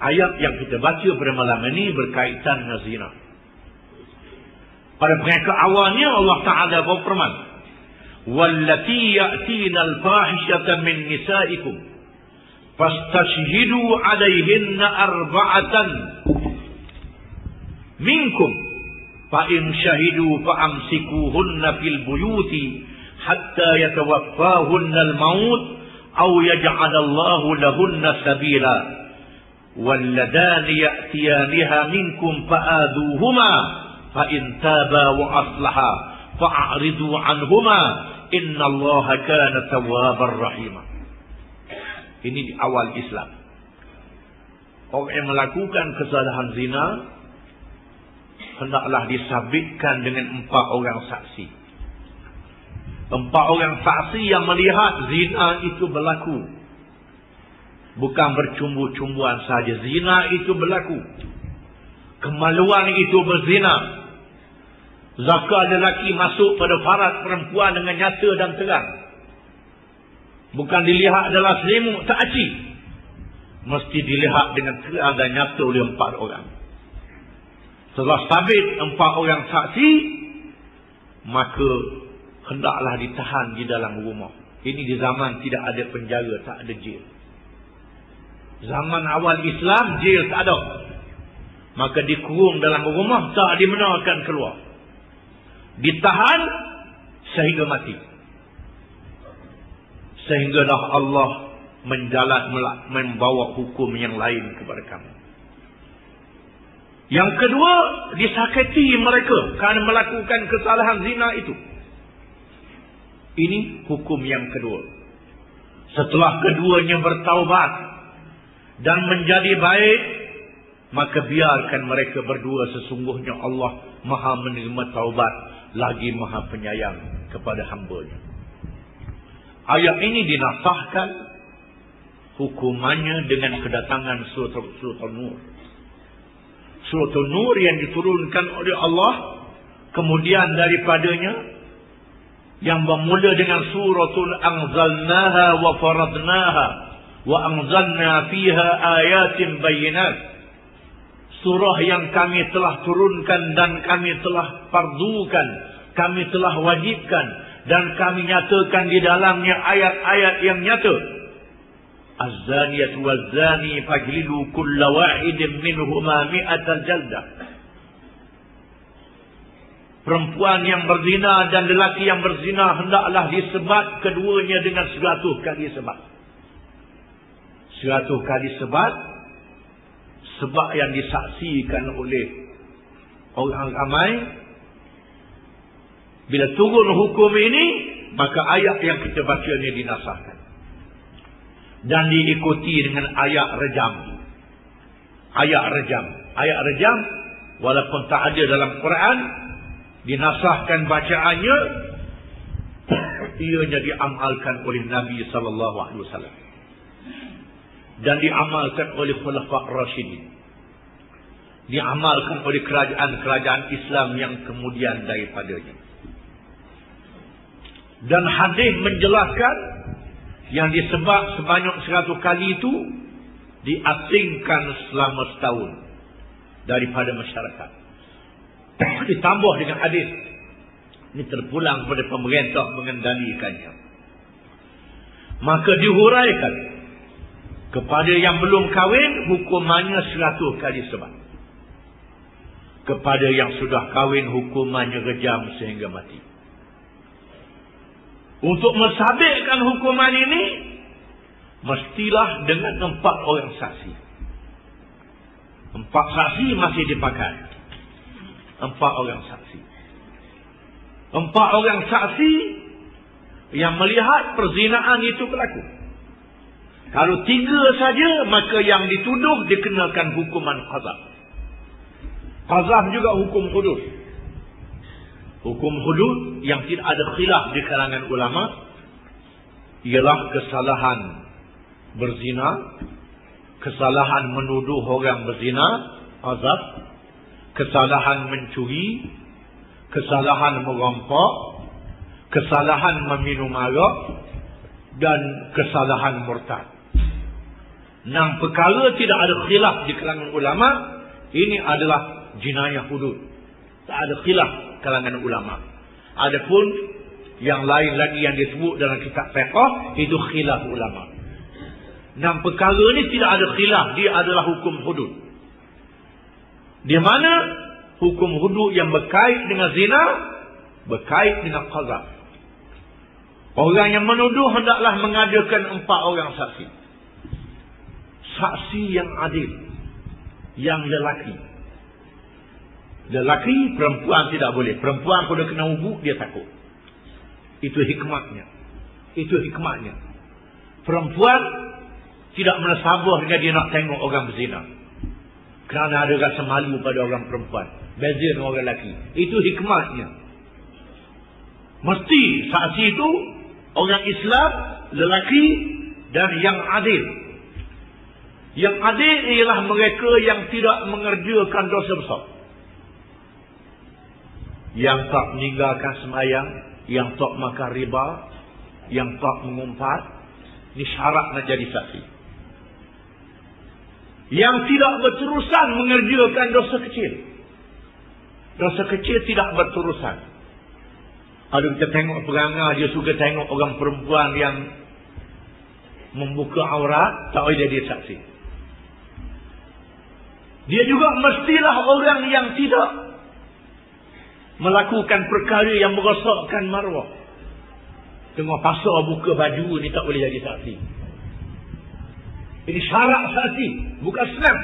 Ayat yang kita baca pada malam ini berkaitan dengan zina. Pada mereka awalnya Allah Ta'ala berfirman, "Wallati ya'tina al-fahishata min nisaikum fastashhidu 'alayhinna arba'atan minkum fa in shahidu fa amsikuhunna fil buyuti hatta yatawaffahunna al-maut aw yaj'alallahu lahunna sabila walladani ya'tiyaniha minkum fa'aduhuma fa in taba wa aslaha fa'aridu anhuma innallaha kana tawwabar rahima." Ini di awal Islam. Orang yang melakukan kesalahan zina hendaklah disabitkan dengan 4 orang saksi. 4 orang saksi yang melihat zina itu berlaku. Bukan bercumbu-cumbuan saja. Zina itu berlaku. Kemaluan itu berzina. Zakar lelaki masuk pada farad perempuan dengan nyata dan terang. Bukan dilihat adalah selimut, tak aci. Mesti dilihat dengan terang dan nyata oleh 4 orang. Setelah sabit 4 orang saksi, maka hendaklah ditahan di dalam rumah. Ini di zaman tidak ada penjara, tak ada jail. Zaman awal Islam, jail tak ada. Maka dikurung dalam rumah, tak dibenarkan keluar. Ditahan sehingga mati. Sehinggalah Allah membawa hukum yang lain kepada kamu. Yang kedua, disakiti mereka kerana melakukan kesalahan zina itu. Ini hukum yang kedua. Setelah keduanya bertaubat dan menjadi baik, maka biarkan mereka berdua, sesungguhnya Allah Maha menerima taubat lagi Maha penyayang kepada hamba-Nya. Ayat ini dinasahkan hukumannya dengan kedatangan surah An-Nur. Surah An-Nur yang diturunkan oleh Allah, kemudian daripadanya yang bermula dengan suratul anzalnaha wa faradnaha wa anzalna fiha ayatin bayyinat. Surah yang kami telah turunkan dan kami telah fardukan, kami telah wajibkan dan kami nyatakan di dalamnya ayat-ayat yang nyata. Az-zaniyatu waz-zani fajlidu kulla wahidin minhuma mi'atal jaldah. Perempuan yang berzina dan lelaki yang berzina hendaklah disebat keduanya dengan 100 kali sebat. 100 kali sebat, sebab yang disaksikan oleh orang ramai. Bila turun hukum ini, maka ayat yang kita baca ini dinasahkan. Dan diikuti dengan ayat rejam. Ayat rejam. Ayat rejam, walaupun tak ada dalam Quran, dinasahkan bacaannya, ianya diamalkan oleh Nabi SAW. Dan diamalkan oleh Khulafa' Rasyidin. Diamalkan oleh kerajaan-kerajaan Islam yang kemudian daripadanya. Dan hadis menjelaskan yang disebab sebanyak 100 kali itu diasingkan selama setahun daripada masyarakat. Ditambah dengan hadis ini terpulang kepada pemerintah mengendalikannya. Maka dihuraikan kepada yang belum kahwin hukumannya 100 kali sebat. Kepada yang sudah kahwin hukumannya rejam sehingga mati. Untuk mensabitkan hukuman ini, mestilah dengan 4 orang saksi. 4 saksi masih dipakai. 4 orang saksi. 4 orang saksi yang melihat perzinaan itu berlaku. Kalau 3 saja, maka yang dituduh dikenakan hukuman qazaf. Qazaf juga hukum hudud. Hukum hudud yang tidak ada khilaf di kalangan ulama ialah kesalahan berzina, kesalahan menuduh orang berzina, qazaf, kesalahan mencuri, kesalahan merampok, kesalahan meminum arak dan kesalahan murtad. 6 perkara tidak ada khilaf di kalangan ulama. Ini adalah jinayah hudud. Tak ada khilaf kalangan ulama. Adapun yang lain lagi yang disebut dalam kitab fiqh, itu khilaf ulama. 6 perkara ni tidak ada khilaf, dia adalah hukum hudud. Di mana hukum hudud yang berkait dengan zina, berkait dengan qazaf. Orang yang menuduh hendaklah mengadakan 4 orang saksi. Saksi yang adil, yang lelaki. Lelaki, perempuan tidak boleh. Perempuan kalau kena ubuk, dia takut. Itu hikmahnya. Itu hikmahnya. Perempuan tidak menasabah dengan dia nak tengok orang berzina. Kerana ada rasa malu pada orang perempuan. Beza dengan orang lelaki. Itu hikmahnya. Mesti saksi itu orang Islam, lelaki dan yang adil. Yang adil ialah mereka yang tidak mengerjakan dosa besar. Yang tak meninggalkan sembahyang, yang tak makan riba, yang tak mengumpat. Ini syarat nak jadi saksi. Yang tidak berterusan mengerjakan dosa kecil. Dosa kecil tidak berterusan. Ada kita tengok perangai, dia suka tengok orang perempuan yang membuka aurat, tak boleh jadi saksi. Dia juga mestilah orang yang tidak melakukan perkara yang merosakkan maruah. Tengok pasal buka baju ni tak boleh jadi saksi. Ini syarat saksi, bukan senang.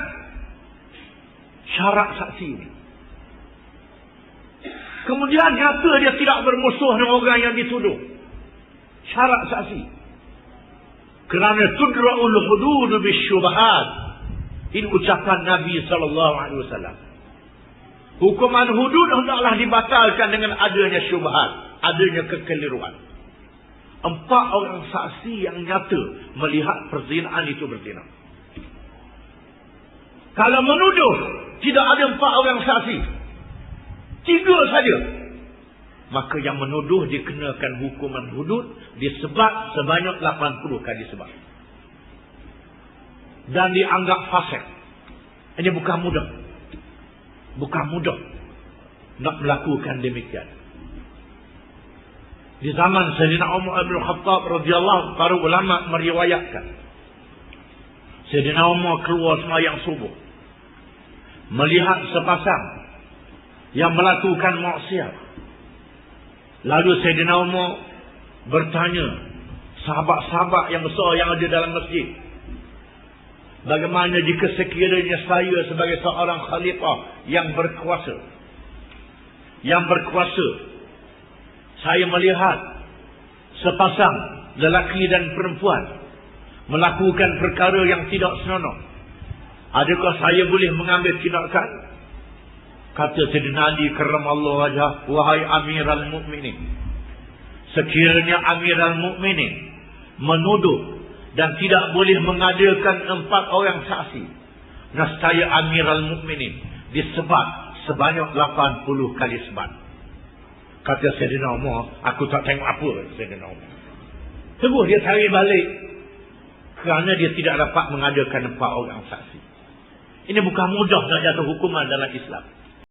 Syarat saksi ini. Kemudian nyata dia tidak bermusuh dengan orang yang dituduh. Syarat saksi. Kerana tudra'ul hudud bisyubhat. Ini ucapan Nabi SAW. Hukuman hudud hendaklah dibatalkan dengan adanya syubhat, adanya kekeliruan. 4 orang saksi yang nyata melihat perzinaan itu berzina. Kalau menuduh tidak ada 4 orang saksi, 3 saja, maka yang menuduh dikenakan hukuman hudud disebat sebanyak 80 kali sebat. Dan dianggap fasik. Ini bukan mudah. Bukan mudah nak melakukan demikian. Di zaman Sayyidina Umar bin Khattab radhiyallahu, para ulama meriwayatkan Sayyidina Umar keluar sembahyang subuh, melihat sepasang yang melakukan maksiat. Lalu Sayyidina Umar bertanya sahabat-sahabat yang besar yang ada dalam masjid, bagaimana jika sekiranya saya sebagai seorang khalifah yang berkuasa, saya melihat sepasang lelaki dan perempuan melakukan perkara yang tidak senonoh, adakah saya boleh mengambil tindakan? Kata Sayyidina Ali karramallahu wajhah, wahai Amiral Mukminin, sekiranya Amiral Mukminin menuduh dan tidak boleh mengadakan 4 orang saksi, nescaya Amiral Mukminin disebat sebanyak 80 kali sebat. Kata Sayyidina Umar, aku tak tengok apa Sayyidina Umar. Terus dia tarik balik kerana dia tidak dapat mengadakan 4 orang saksi. Ini bukan mudah nak jatuh hukuman dalam Islam.